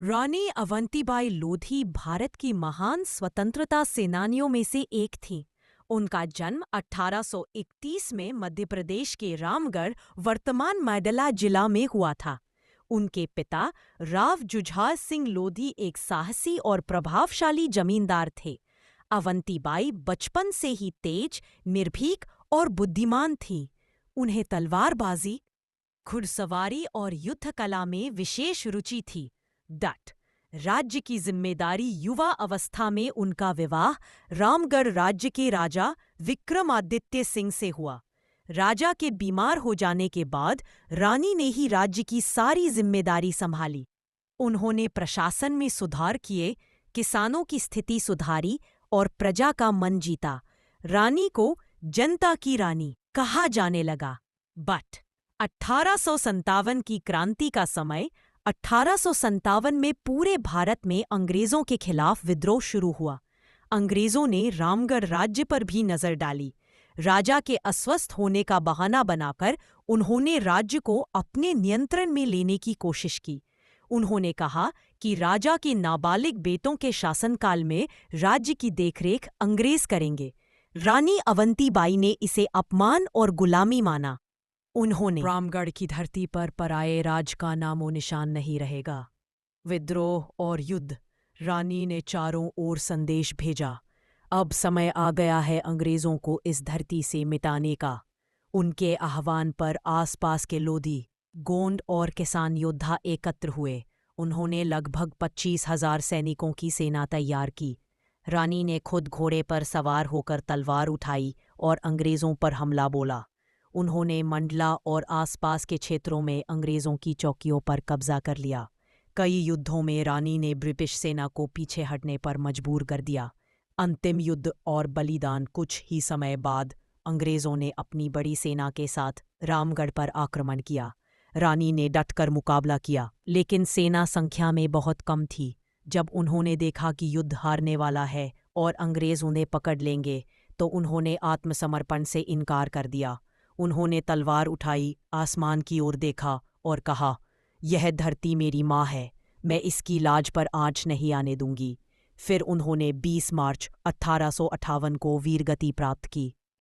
रानी अवंतीबाई लोधी भारत की महान स्वतंत्रता सेनानियों में से एक थीं। उनका जन्म 1831 में मध्य प्रदेश के रामगढ़, वर्तमान मैडला जिला में हुआ था। उनके पिता राव जुझार सिंह लोधी एक साहसी और प्रभावशाली जमींदार थे। अवंतीबाई बचपन से ही तेज, निर्भीक और बुद्धिमान थीं। उन्हें तलवारबाजी, घुड़सवारी और युद्ध कला में विशेष रुचि थी। डट राज्य की जिम्मेदारी युवा अवस्था में उनका विवाह रामगढ़ राज्य के राजा विक्रमादित्य सिंह से हुआ। राजा के बीमार हो जाने के बाद रानी ने ही राज्य की सारी जिम्मेदारी संभाली। उन्होंने प्रशासन में सुधार किए, किसानों की स्थिति सुधारी और प्रजा का मन जीता। रानी को जनता की रानी कहा जाने लगा। बट 1857 की क्रांति का समय 1857 में पूरे भारत में अंग्रेजों के खिलाफ विद्रोह शुरू हुआ। अंग्रेजों ने रामगढ़ राज्य पर भी नजर डाली। राजा के अस्वस्थ होने का बहाना बनाकर उन्होंने राज्य को अपने नियंत्रण में लेने की कोशिश की। उन्होंने कहा कि राजा के नाबालिग बेटों के शासनकाल में राज्य की देखरेख अंग्रेज करेंगे। रानी अवंतीबाई ने इसे अपमान और गुलामी माना। उन्होंने रामगढ़ की धरती पर पराये राज का नामो निशान नहीं रहेगा। विद्रोह और युद्ध। रानी ने चारों ओर संदेश भेजा। अब समय आ गया है अंग्रेजों को इस धरती से मिटाने का। उनके आह्वान पर आसपास के लोधी, गोंड और किसान योद्धा एकत्र हुए। उन्होंने लगभग 25,000 सैनिकों की सेना तैयार की। रानी ने खुद घोड़े पर सवार होकर तलवार उठाई और अंग्रेजों पर हमला बोला। उन्होंने मंडला और आसपास के क्षेत्रों में अंग्रेजों की चौकियों पर कब्जा कर लिया। कई युद्धों में रानी ने ब्रिटिश सेना को पीछे हटने पर मजबूर कर दिया। अंतिम युद्ध और बलिदान। कुछ ही समय बाद अंग्रेजों ने अपनी बड़ी सेना के साथ रामगढ़ पर आक्रमण किया। रानी ने डटकर मुकाबला किया, लेकिन सेना संख्या में बहुत कम थी। जब उन्होंने देखा कि युद्ध हारने वाला है और अंग्रेज उन्हें पकड़ लेंगे, तो उन्होंने आत्मसमर्पण से इनकार कर दिया। उन्होंने तलवार उठाई, आसमान की ओर देखा और कहा, यह धरती मेरी माँ है, मैं इसकी लाज पर आँच नहीं आने दूंगी। फिर उन्होंने 20 मार्च 1858 को वीरगति प्राप्त की।